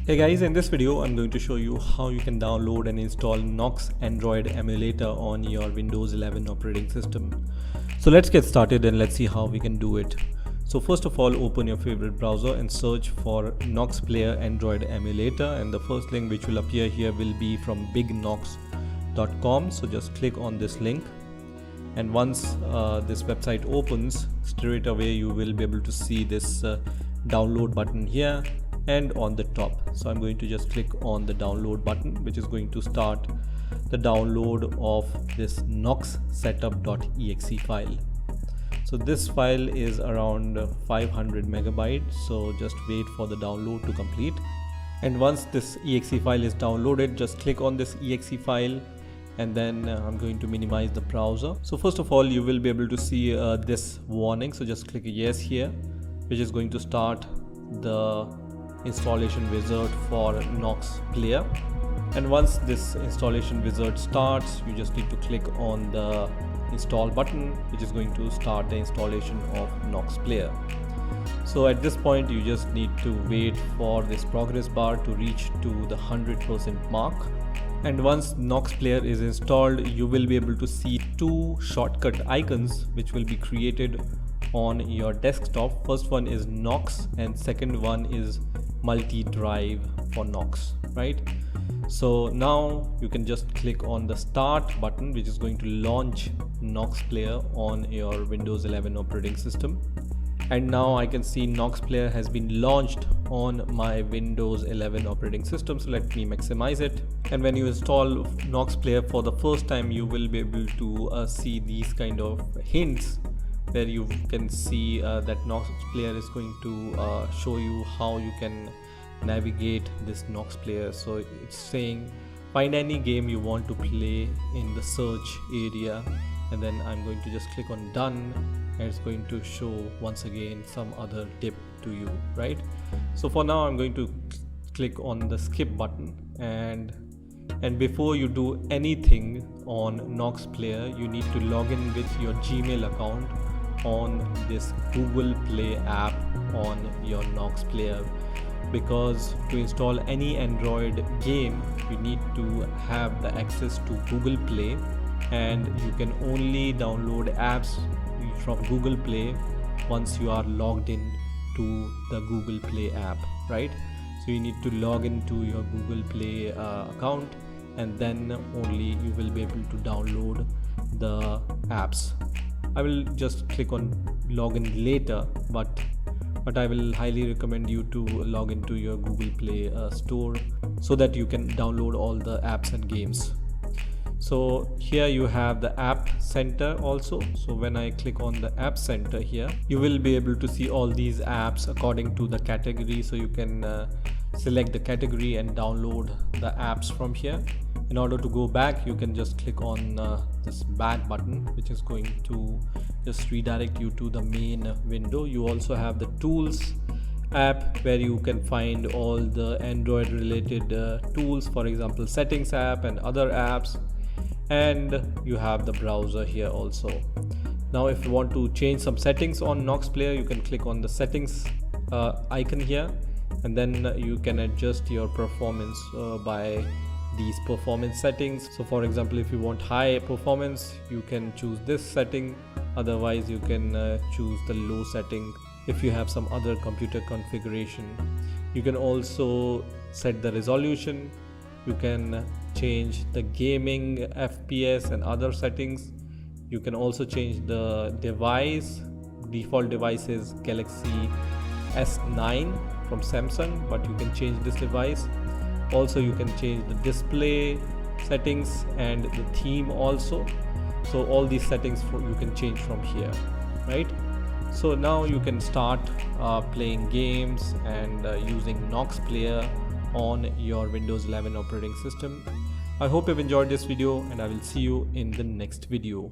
Hey guys, in this video I'm going to show you how you can download and install Nox Android emulator on your Windows 11 operating system. So let's get started and let's see how we can do it. So first of all, open your favorite browser and search for NoxPlayer Android emulator, and the first link which will appear here will be from bignox.com. So just click on this link, and once this website opens, straight away you will be able to see this download button here and on the top. So I'm going to just click on the download button, which is going to start the download of this noxsetup.exe file. So this file is around 500 megabytes, so just wait for the download to complete. And once this exe file is downloaded, just click on this exe file, and then I'm going to minimize the browser. So first of all, you will be able to see this warning, so just click yes here, which is going to start the installation wizard for NoxPlayer. And once this installation wizard starts, you just need to click on the install button, which is going to start the installation of NoxPlayer. So at this point you just need to wait for this progress bar to reach to the 100% mark. And once NoxPlayer is installed, you will be able to see two shortcut icons which will be created on your desktop. First one is Nox and second one is multi-drive for Nox, right? So now you can just click on the start button, which is going to launch NoxPlayer on your Windows 11 operating system. And now I can see NoxPlayer has been launched on my Windows 11 operating system. So let me maximize it. And when you install NoxPlayer for the first time, you will be able to see these kind of hints where you can see that NoxPlayer is going to show you how you can navigate this NoxPlayer. So it's saying find any game you want to play in the search area, and then I'm going to just click on done, and it's going to show once again some other tip to you, right? So for now I'm going to click on the skip button, and before you do anything on NoxPlayer, you need to log in with your Gmail account on this Google Play app on your NoxPlayer, because to install any Android game you need to have the access to Google Play, and you can only download apps from Google Play once you are logged in to the Google Play app, right? So you need to log into your Google Play account, and then only you will be able to download the apps. I will just click on login later, but I will highly recommend you to log into your Google Play store so that you can download all the apps and games. So here you have the app center also. So when I click on the app center here, you will be able to see all these apps according to the category. So you can select the category and download the apps from here. In order to go back, you can just click on this back button, which is going to just redirect you to the main window. You also have the tools app where you can find all the Android related tools, for example settings app and other apps, and you have the browser here also. Now if you want to change some settings on NoxPlayer, you can click on the settings icon here, and then you can adjust your performance by these performance settings. So for example, if you want high performance, you can choose this setting, otherwise you can choose the low setting if you have some other computer configuration. You can also set the resolution, you can change the gaming FPS and other settings. You can also change the device. Default device is Galaxy S9 from Samsung, but you can change this device. Also you can change the display settings and the theme also. So all these settings you can change from here, right? So now you can start playing games and using NoxPlayer on your Windows 11 operating system. I hope you've enjoyed this video, and I will see you in the next video.